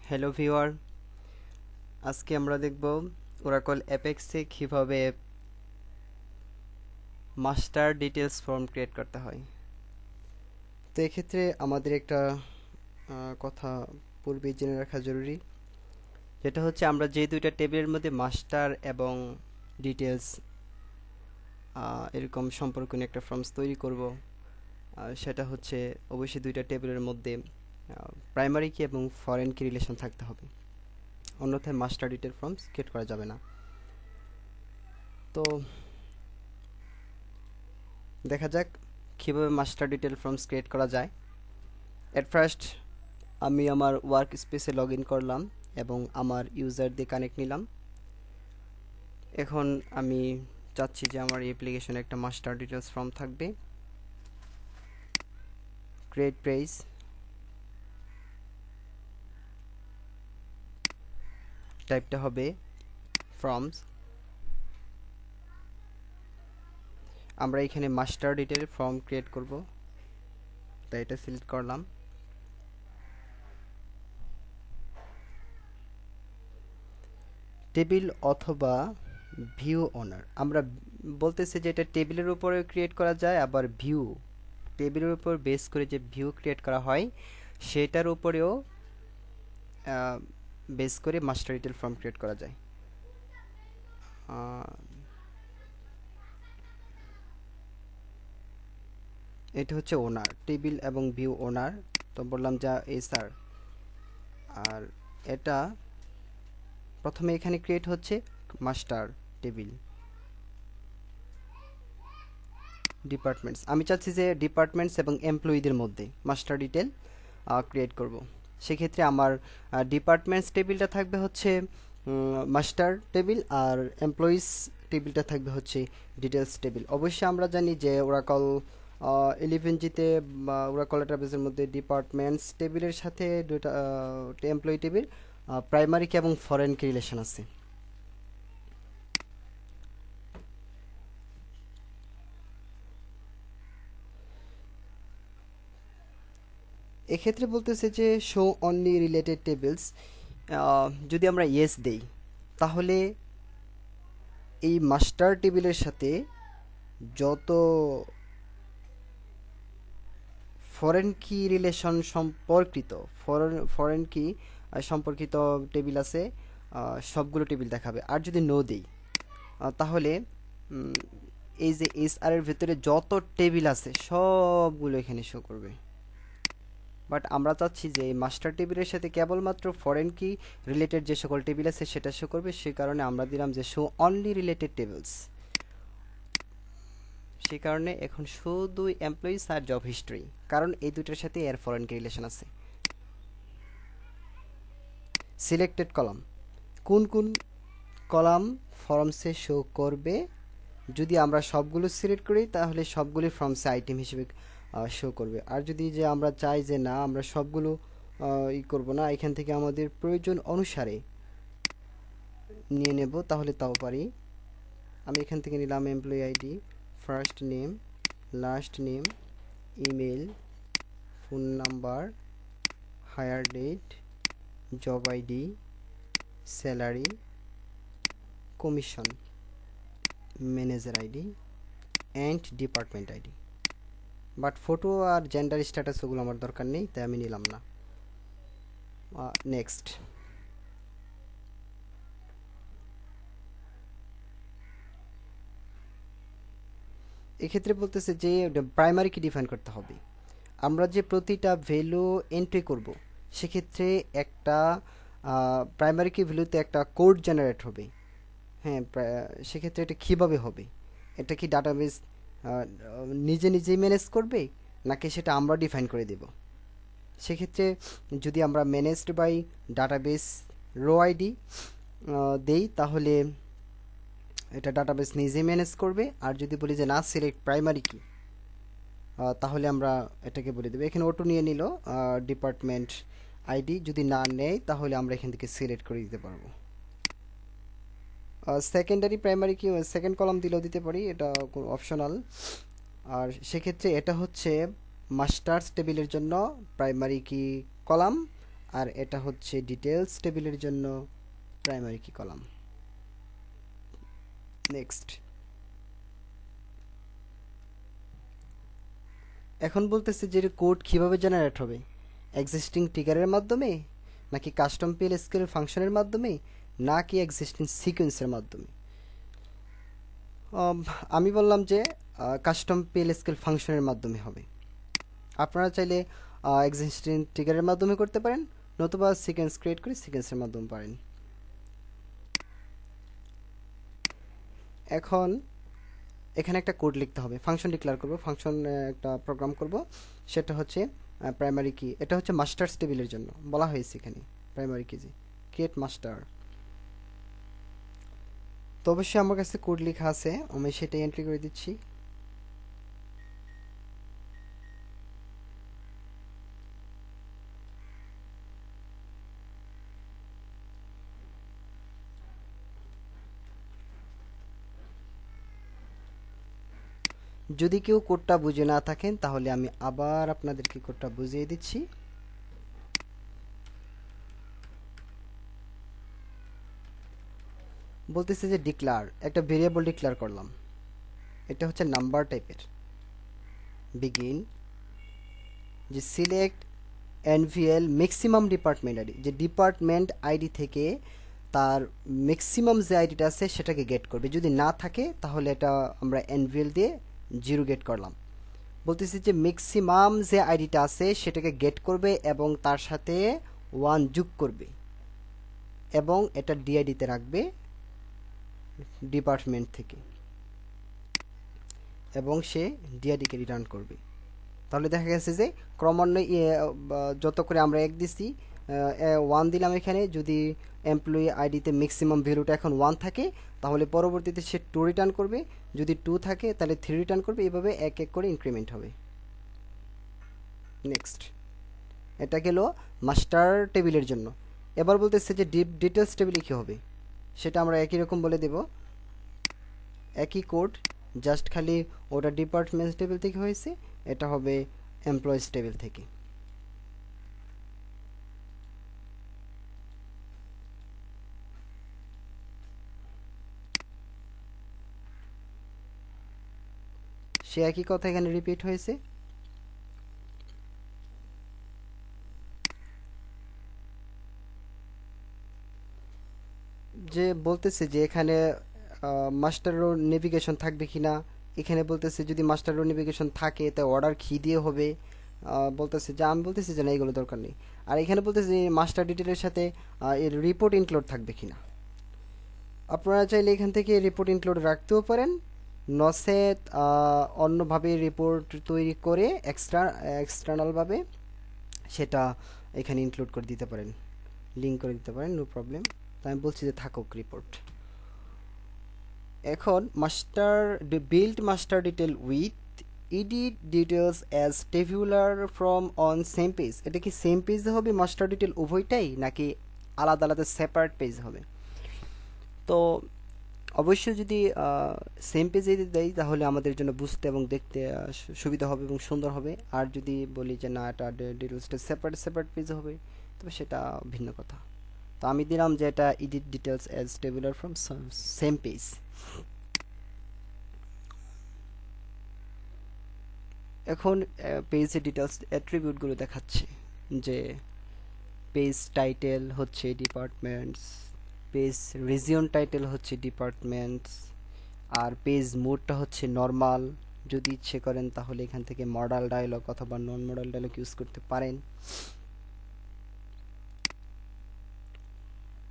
Hello viewer, আজকে আমরা দেখব ওরাকল অ্যাপেক্সে কিভাবে মাস্টার ডিটেলস ফর্ম ক্রিয়েট করতে হয়। তো এক্ষেত্রে আমাদের একটা কথা পূর্বে জেনে রাখা জরুরি, যেটা হচ্ছে আমরা যে দুইটা টেবিলের মধ্যে মাস্টার এবং ডিটেলস এরকম সম্পর্ক নিয়ে একটা ফর্মস তৈরি করব, সেটা হচ্ছে অবশ্যই দুইটা টেবিলের মধ্যে প্রাইমারি কি এবং ফরেন কি রিলেশন থাকতে হবে, অন্যথায় মাস্টার ডিটেল ফর্মস ক্রিয়েট করা যাবে না। তো দেখা যাক কীভাবে মাস্টার ডিটেল ফর্মস ক্রিয়েট করা যায়। এট ফার্স্ট আমি আমার ওয়ার্ক স্পেসে লগ ইন করলাম এবং আমার ইউজার দিয়ে কানেক্ট নিলাম। এখন আমি চাচ্ছি যে আমার অ্যাপ্লিকেশনে একটা মাস্টার ডিটেলস ফর্ম থাকবে। ক্রিয়েট পেজ, টাইপটা হবে ফর্মস। আমরা এখানে মাস্টার ডিটেল ফর্ম ক্রিয়েট করব, তাই এটা সিলেক্ট করলাম। টেবিল অথবা ভিউ ওনার, আমরা বলতেছি যে এটা টেবিলের উপরে ক্রিয়েট করা যায়, আবার ভিউ টেবিলের উপর বেস করে যে ভিউ ক্রিয়েট করা হয় সেটার উপরেও বেস করে মাস্টার ডিটেল ফর্ম ক্রিয়েট করা যায়। এটা হচ্ছে ওনার, টেবিল এবং ভিউ ওনার, তো বললাম যা এসআর। আর এটা প্রথমে এখানে ক্রিয়েট হচ্ছে মাস্টার টেবিল। ডিপার্টমেন্টস, আমি চাচ্ছি যে ডিপার্টমেন্টস এবং এমপ্লয়ীদের মধ্যে মাস্টার ডিটেল ক্রিয়েট করব। সেক্ষেত্রে আমার ডিপার্টমেন্টস টেবিলটা থাকবে হচ্ছে মাস্টার টেবিল, আর এমপ্লয়িজ টেবিলটা থাকবে হচ্ছে ডিটেলস টেবিল। অবশ্যই আমরা জানি যে ওরাকল 11Gতে বা ওরাকল ডেটাবেসের মধ্যে ডিপার্টমেন্টস টেবিলের সাথে দুইটা এমপ্লয়ি টেবিল প্রাইমারি কি এবং ফরেন কি রিলেশন আছে। এক্ষেত্রে বলতেছে যে শো অনলি রিলেটেড টেবিলস, যদি আমরা ইয়েস দেই তাহলে এই মাস্টার টেবিলের সাথে যত ফরেন কি রিলেশন সম্পর্কিত ফরেন কি সম্পর্কিত টেবিল আছে সবগুলো টেবিল দেখাবে। আর যদি নো দেই তাহলে এই যে এসআর এর ভিতরে যত টেবিল আছে সবগুলো এখানে শো করবে। বাট আমরা চাচ্ছি যে এই মাস্টার টেবিলের সাথে কেবলমাত্র ফরেন কি রিলেটেড যে সকল টেবিল আছে সেটা শো করবে, সেই কারণে আমরা দিলাম যে শো অনলি রিলেটেড টেবিলস। সেই কারণে এখন শুধু এমপ্লয়িজ আর জব হিস্ট্রি, কারণ এই দুইটার সাথে এর ফরেন কি রিলেশন আছে। সিলেক্টেড কলাম, কোন কোন কলাম ফর্মসে শো করবে, যদি আমরা সবগুলো সিলেক্ট করি তাহলে সবগুলি ফর্মসে আইটেম হিসেবে শো করবে। আর যদি যে আমরা চাই যে না আমরা সবগুলো করব না, এখান থেকে আমাদের প্রয়োজন অনুসারে নিয়ে নেব, তাহলে তাও পারি। আমি এখান থেকে নিলাম employee ID, first name, last name, email, phone number, hire date, job ID, salary, commission, manager ID and department ID. But photo আর জেন্ডার স্ট্যাটাস ওগুলো আমার দরকার নেই, তাই আমি নিলাম না। নেক্সট, এক্ষেত্রে বলতেছে যে প্রাইমারি কি ডিফাইন করতে হবে। আমরা যে প্রতিটা ভ্যালু এন্ট্রি করব সেক্ষেত্রে একটা প্রাইমারি কি ভ্যালুতে একটা কোড জেনারেট হবে। হ্যাঁ, সেক্ষেত্রে এটা কীভাবে হবে, এটা কি ডাটাবেস নিজে নিজেই ম্যানেজ করবে নাকি সেটা আমরা ডিফাইন করে দেব। সেক্ষেত্রে যদি আমরা managed by database row ID দেই তাহলে এটা ডাটাবেস নিজেই ম্যানেজ করবে। আর যদি বলি যে না সিলেক্ট প্রাইমারি কি, তাহলে আমরা এটাকে বলে দেবো। এখানে অটো নিয়ে নিল ডিপার্টমেন্ট আইডি, যদি না নেয় তাহলে আমরা এখান থেকে সিলেক্ট করে দিতে পারবো। সেকেন্ডারি প্রাইমারি কি সেকেন্ড কলাম দিলেও দিতে পারি, এটা অপশনাল। আর সেক্ষেত্রে এটা হচ্ছে মাস্টার্স টেবিলের জন্য প্রাইমারি কি কলাম, আর এটা হচ্ছে ডিটেলস টেবিলের জন্য প্রাইমারি কি কলাম। নেক্সট, এখন বলতেছে যে কোড কিভাবে জেনারেট হবে, এক্সিস্টিং ট্রিগারের মাধ্যমে নাকি কাস্টম পিএল স্কেল ফাংশনের মাধ্যমে নাকি এক্সিস্টিং সিকোয়েন্সের মাধ্যমে। আমি বললাম যে কাস্টম পিএল স্কেল ফাংশনের মাধ্যমে হবে। আপনারা চাইলে এক্সিস্টিং ট্রিগারের মাধ্যমে করতে পারেন, নতুবা সিকোয়েন্স ক্রিয়েট করে সিকোয়েন্সের মাধ্যমে পারেন। এখন এখানে একটা কোড লিখতে হবে, ফাংশন ডিক্লেয়ার করব, ফাংশন একটা প্রোগ্রাম করব, সেটা হচ্ছে প্রাইমারি কি, এটা হচ্ছে মাস্টার্স টেবিলের জন্য বলা হয়েছে এখানে প্রাইমারি কি যে ক্রিয়েট মাস্টার। তো অবশ্যই আমার কাছে কোড লেখা আছে, আমি সেটাই এন্ট্রি করে দিচ্ছি। যদি কেউ কোডটা বুঝে না থাকেন তাহলে আমি আবার আপনাদেরকে কোডটা বুঝিয়ে দিচ্ছি। বলতেছে যে ডিক্লার, একটা ভেরিয়েবল ডিক্লেয়ার করলাম, এটা হচ্ছে নাম্বার টাইপের। বিগিন যে সিলেক্ট এনভিএল ম্যাক্সিমাম ডিপার্টমেন্ট আইডি, যে ডিপার্টমেন্ট আইডি থেকে তার ম্যাক্সিমাম যে আইডিটা আছে সেটাকে গেট করবে, যদি না থাকে তাহলে এটা আমরা এনভিএল দিয়ে 0 গেট করলাম। বলতেছি যে ম্যাক্সিমাম যে আইডিটা আছে সেটাকে গেট করবে এবং তার সাথে 1 যোগ করবে এবং এটা ডিআইডিতে রাখবে ডিপার্টমেন্ট থেকে, এবং সে ডিআইডিকে রিটার্ন করবে। তাহলে দেখা গেছে যে ক্রমান্বয়ে যত করে আমরা 1 দিছি, 1 দিলাম এখানে, যদি এমপ্লয়ি আইডিতে ম্যাক্সিমাম ভ্যালুটা এখন 1 থাকে তাহলে পরবর্তীতে সে 2 রিটার্ন করবে, যদি 2 থাকে তাহলে 3 রিটার্ন করবে, এভাবে এক এক করে ইনক্রিমেন্ট হবে। নেক্সট, এটা গেল মাস্টার টেবিলের জন্য। এবার বলতেছে যে ডিটেলস টেবিলে কী হবে, সেটা আমরা একই রকম বলে দেব, একই কোড, জাস্ট খালি ওটা ডিপার্টমেন্ট টেবিল থেকে হয়েছে, এটা হবে এমপ্লয়িজ টেবিল থেকে। সে একই কথা এখানে রিপিট হয়েছে। যে বলতেছে যে এখানে মাস্টার রো নেভিগেশন থাকবে কিনা, এখানে বলতেছে যদি মাস্টার রো নেভিগেশন থাকে তা অর্ডার কি দিয়ে হবে, বলতেছে যে আমি বলতেছি যে না এগুলো দরকার নেই। আর এখানে বলতেছে যে মাস্টার ডিটেলের সাথে এর রিপোর্ট ইনক্লুড থাকবে কিনা। আপনারা চাইলে এখান থেকে রিপোর্ট ইনক্লুড রাখতেও পারেন, নসেত অন্যভাবে রিপোর্ট তৈরি করে এক্সটার্নালভাবে সেটা এখানে ইনক্লুড করে দিতে পারেন, লিঙ্ক করে দিতে পারেন, নো প্রবলেম। তাই আমি বলছি যে থাকুক রিপোর্ট। এখন master build master detail with edit details as tabular from on same page. এটা কি সেম পেজে হবে মাস্টার ডিটেল উভয়টাই, নাকি আলাদা আলাদা সেপারেট পেজ হবে? তো অবশ্যই যদি সেম পেজে দেয় তাহলে আমাদের জন্য বুঝতে এবং দেখতে সুবিধা হবে এবং সুন্দর হবে। আর যদি বলি যে না এটা ডিটেলসটা সেপারেট সেপারেট পেজ হবে, তবে সেটা ভিন্ন কথা। তো আমি দিলাম যে এটা edit details as tabular from same page. এখন পেজের ডিটেলস অ্যাট্রিবিউটগুলো দেখাচ্ছে, যে পেজ টাইটেল হচ্ছে ডিপার্টমেন্টস, পেজ রিজিয়ন টাইটেল হচ্ছে ডিপার্টমেন্টস, আর পেজ মোডটা হচ্ছে নর্মাল। যদি ইচ্ছে করেন তাহলে এখান থেকে মডাল ডায়লগ অথবা নন মডাল ডায়লগ ইউজ করতে পারেন।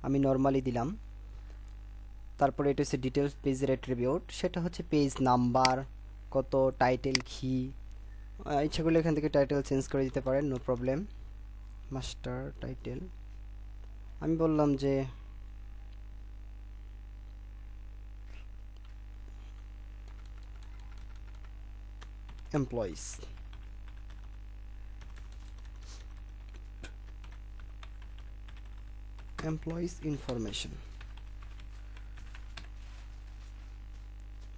আমি নর্মালি দিলাম। তারপরে এটা হচ্ছে ডিটেলস পেজের অ্যাট্রিবিউট, সেটা হচ্ছে পেজ নাম্বার, কত, টাইটেল কি। ইচ্ছা করলে এখান থেকে টাইটেল চেঞ্জ করে দিতে পারেন, নো প্রবলেম। মাস্টার টাইটেল আমি বললাম যে employees. Employees information.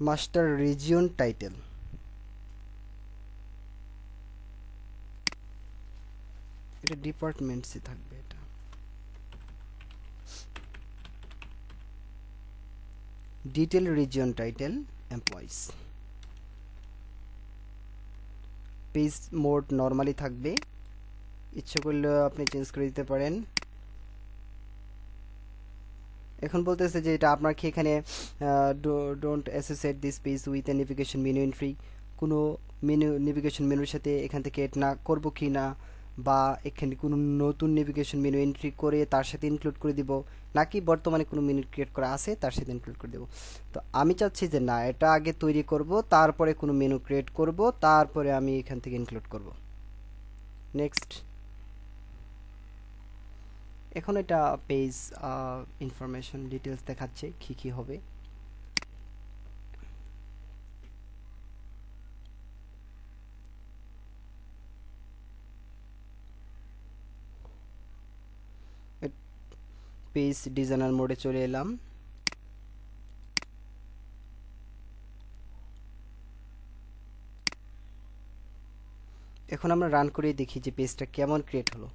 Master region title, এটা ডিপার্টমেন্টসই থাকবে। এটা detail region title employees. Page mode normally থাকবে, ইচ্ছে করলে আপনি চেঞ্জ করে দিতে পারেন। এখন বলতেছে যে এটা আপনার কি এখানে don't associate this page with a navigation menu entry, কোনো মেনু নেভিগেশন মেনুর সাথে এখান থেকে এড না করব কি না, বা এখানে কোনো নতুন নেভিগেশন মেনু এন্ট্রি করে তার সাথে ইনক্লুড করে দিব, নাকি বর্তমানে কোনো মেনু ক্রিয়েট করা আছে তার সাথে ইনক্লুড করে দেব। তো আমি চাচ্ছি যে না, এটা আগে তৈরি করব, তারপরে কোনো মেনু ক্রিয়েট করব, তারপরে আমি এখান থেকে ইনক্লুড করব। নেক্সট। এখন এটা পেজ ইনফরমেশন ডিটেলস দেখাচ্ছে কি কি হবে। পেজ ডিজাইনার মোডে চলে এলাম। এখন আমরা রান করে দেখি যে পেজটা কেমন ক্রিয়েট হলো।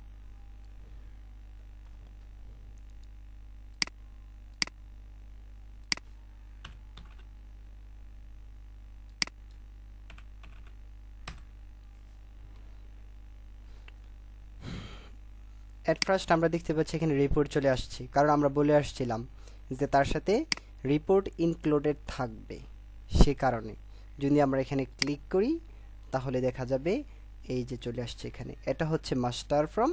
এট ফার্স্ট আমরা দেখতে পাচ্ছি এখানে রিপোর্ট চলে আসছে, কারণ আমরা বলে আসছিলাম যে তার সাথে রিপোর্ট ইনক্লুডেড থাকবে। সে কারণে যদি আমরা এখানে ক্লিক করি তাহলে দেখা যাবে এই যে চলে আসছে এখানে, এটা হচ্ছে মাস্টার ফর্ম,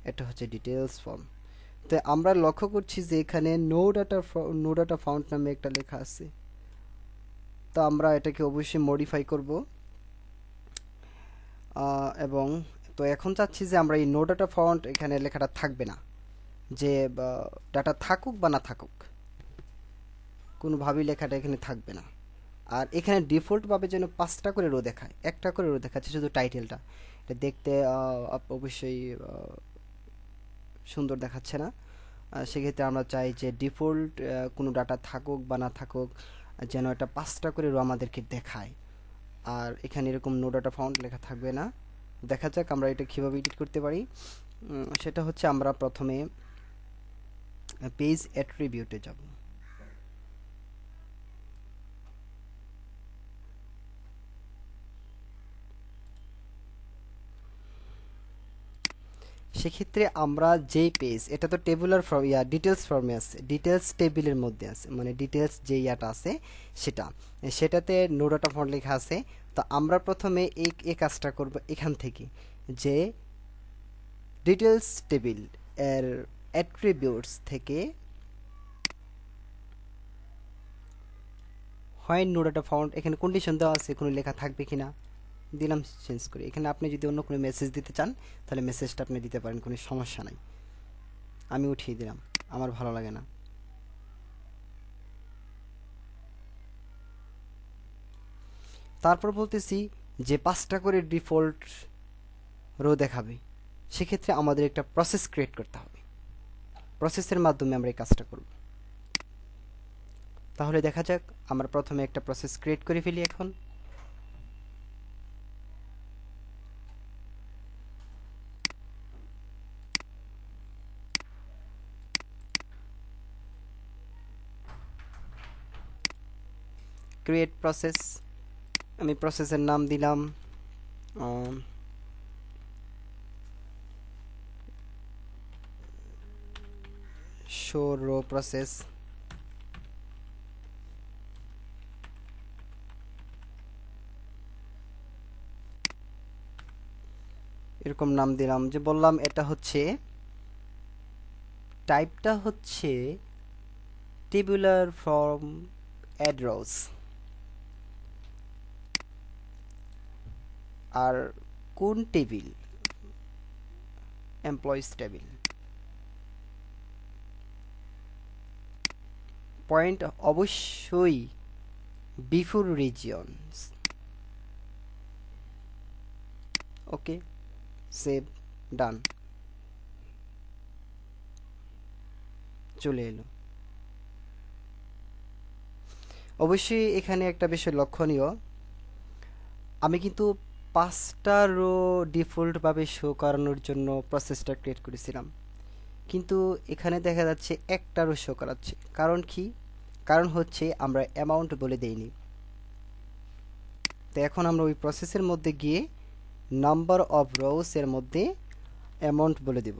এটা হচ্ছে ডিটেলস ফর্ম। তো আমরা লক্ষ্য করছি যে এখানে নো ডাটা ফাউন্ড নামে একটা লেখা আছে। তো আমরা এটাকে অবশ্যই মডিফাই করব, এবং তো এখন চাচ্ছি যে আমরা এই নো ডাটা ফাউন্ড এখানে লেখাটা থাকবে না, যে ডাটা থাকুক বা না থাকুক কোনোভাবেই লেখাটা এখানে থাকবে না। আর এখানে ডিফল্টভাবে যেন 5টা করে রো দেখায়, একটা করে রো দেখাচ্ছে শুধু টাইটেলটা। এটা দেখতে অবশ্যই সুন্দর দেখাচ্ছে না। সেক্ষেত্রে আমরা চাই যে ডিফল্ট কোনো ডাটা থাকুক বা না থাকুক যেন এটা 5টা করে রো আমাদেরকে দেখায়। আর এখানে এরকম নো ডাটা ফাউন্ড লেখা থাকবে না। দেখা যাক আমরা এটা কীভাবে এডিট করতে পারি। সেটা হচ্ছে আমরা প্রথমে পেজ অ্যাট্রিবিউটে যাব। সেক্ষেত্রে আমরা যেই পেজ, এটা তো টেবুলার ফর্ম ডিটেলস ফর্মে আছে, ডিটেলস টেবিলের মধ্যে আছে, মানে ডিটেলস যে ইয়াটা আছে সেটাতে নো ডাটা ফন্ট লেখা আছে। তো আমরা প্রথমে এই কাজটা করব এখান থেকে, যে ডিটেলস টেবিল এর অ্যাট্রিবিউটস থেকে হয় নো ডাটা ফাউন্ড, এখানে কন্ডিশন দেওয়া আছে কোনো লেখা থাকবে কিনা, দিলাম চেঞ্জ করি। এখানে আপনি যদি অন্য কোনো মেসেজ দিতে চান তাহলে মেসেজটা আপনি দিতে পারেন, কোনো সমস্যা নাই। আমি উঠিয়ে দিলাম, আমার ভালো লাগে না। তারপর বলতেছি যে 5টা করে ডিফল্ট রো দেখাবে, সেক্ষেত্রে আমাদের একটা প্রসেস ক্রিয়েট করতে হবে, প্রসেসের মাধ্যমে আমরা এই কাজটা করব। তাহলে দেখা যাক, আমরা প্রথমে একটা প্রসেস ক্রিয়েট করে ফেলি। এখন ক্রিয়েট প্রসেস, আমি প্রসেসের নাম দিলাম শো রো প্রসেস। এরকম নাম দিলাম, যে বললাম এটা হচ্ছে টাইপটা হচ্ছে টেবুলার ফর্ম অ্যাড রোজ, আর কোন টেবিল, এমপ্লয়িজ টেবিল। পয়েন্ট অবশ্যই বিফোর রিজিয়নস। ওকে, সেভ, ডান, চলে এলো। অবশ্যই এখানে একটা বিষয় লক্ষণীয়, আমি কিন্তু 5টা রো ডিফল্টভাবে শো করানোর জন্য প্রসেসটা ক্রিয়েট করেছিলাম, কিন্তু এখানে দেখা যাচ্ছে একটা রো শো করাচ্ছে। কারণ কি? কারণ হচ্ছে আমরা অ্যামাউন্ট বলে দেইনি। তো এখন আমরা ওই প্রসেসের মধ্যে গিয়ে নাম্বার অফ রোস এর মধ্যে অ্যামাউন্ট বলে দেব।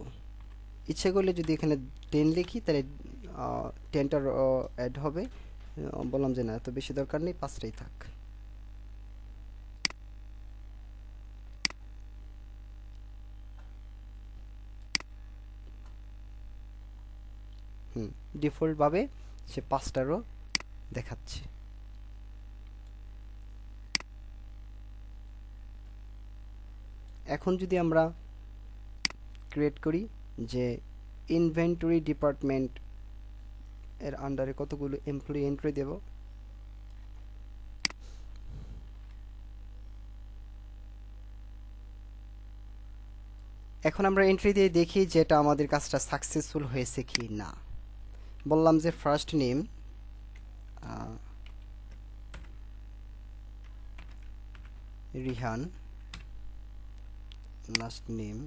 ইচ্ছে করলে যদি এখানে 10 লিখি তাহলে 10টা অ্যাড হবে। বললাম যে না, এত বেশি দরকার নেই, 5টাই থাক। ডিফল্টভাবে সে 5টা রো দেখাচ্ছে। এখন যদি আমরা ক্রিয়েট করি যে ইনভেন্টরি ডিপার্টমেন্ট এর আন্ডারে কতগুলো এমপ্লয়ি এন্ট্রি দেব, এখন আমরা এন্ট্রি দিয়ে দেখি যে এটা আমাদের কাজটা সাকসেসফুল হয়েছে কি না। বললাম যে first name Rihan, last name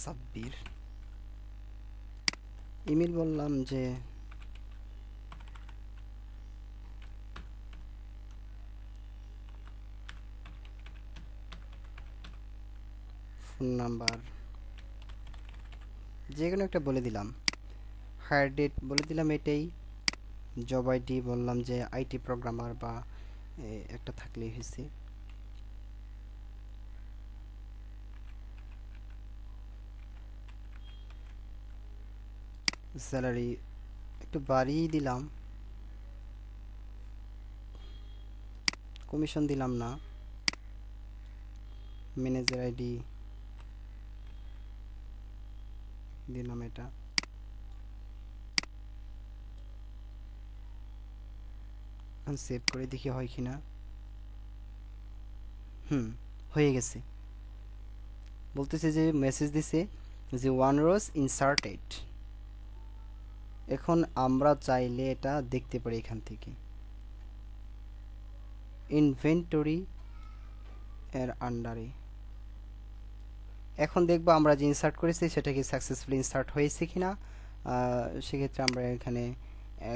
Sabbir, email বললাম যে ফোন নাম্বার যে কোনো একটা বলে দিলাম, হায়ার ডেট বলে দিলাম এটাই, জব আইডি বললাম যে আইটি প্রোগ্রামার বা একটা থাকলেই হয়েছে। স্যালারি একটু বাড়িয়ে দিলাম, কমিশন দিলাম না। ম্যানেজার আইডি দিলাম এটা। সেভ করে দেখি হয় কিনা। হয়ে গেছে। বলতেছে যে মেসেজ দিছে যে ওয়ান রোজ ইনসার্টেড। এখন আমরা চাইলে এটা দেখতে পারি এখান থেকে ইনভেন্টরি এর আন্ডারে। এখন দেখবো আমরা যে ইনসার্ট করেছি সেটা কি সাকসেসফুলি ইনসার্ট হয়েছে কিনা। সেক্ষেত্রে আমরা এখানে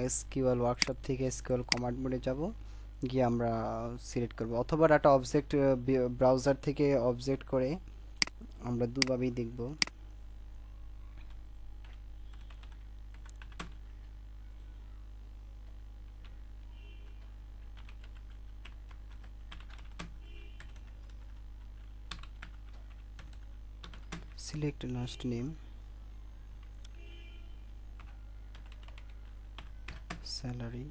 এসকিউএল ওয়ার্কশপ থেকে এসকিউএল কমান্ড মোডে যাব, গিয়ে আমরা সিলেক্ট করব, অথবা ডাটা অবজেক্ট ব্রাউজার থেকে অবজেক্ট করে আমরা দুভাবেই দেখব। Select last name, salary,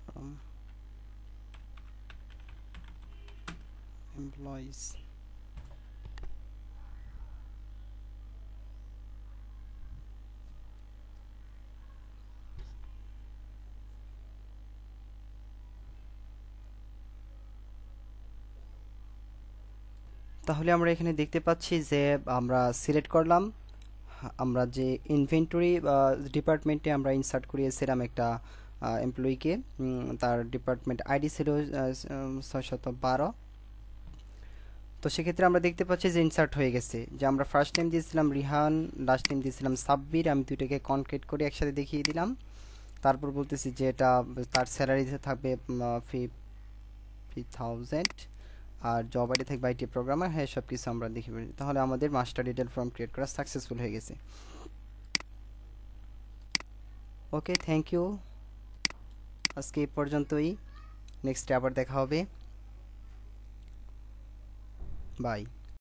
from employees, তাহলে আমরা এখানে দেখতে পাচ্ছি যে আমরা সিলেক্ট করলাম, আমরা যে ইনভেন্টরি ডিপার্টমেন্টে আমরা ইনসার্ট করিয়েছিলাম একটা এমপ্লয়িকে, তার ডিপার্টমেন্ট আইডি ছিল 612। তো সেক্ষেত্রে আমরা দেখতে পাচ্ছি যে ইনসার্ট হয়ে গেছে। যে আমরা ফার্স্ট নেম দিয়েছিলাম রিহান, লাস্ট নেম দিয়েছিলাম সাব্বির, আমি দুইটাকে কনক্রিট করে একসাথে দেখিয়ে দিলাম। তারপর বলতেছি যে এটা তার স্যালারিতে থাকবে 50,000, আর জব আইডি থাকবে আইটি প্রোগ্রামার। হ্যাঁ, সব কিছু আমরা দেখে ফেলি। তাহলে আমাদের মাস্টার ডিটেল ফর্ম ক্রিয়েট করা সাকসেসফুল হয়ে গেছে। ওকে, থ্যাংক ইউ। আজকে এই পর্যন্তই, নেক্সটে আবার দেখা হবে। বাই।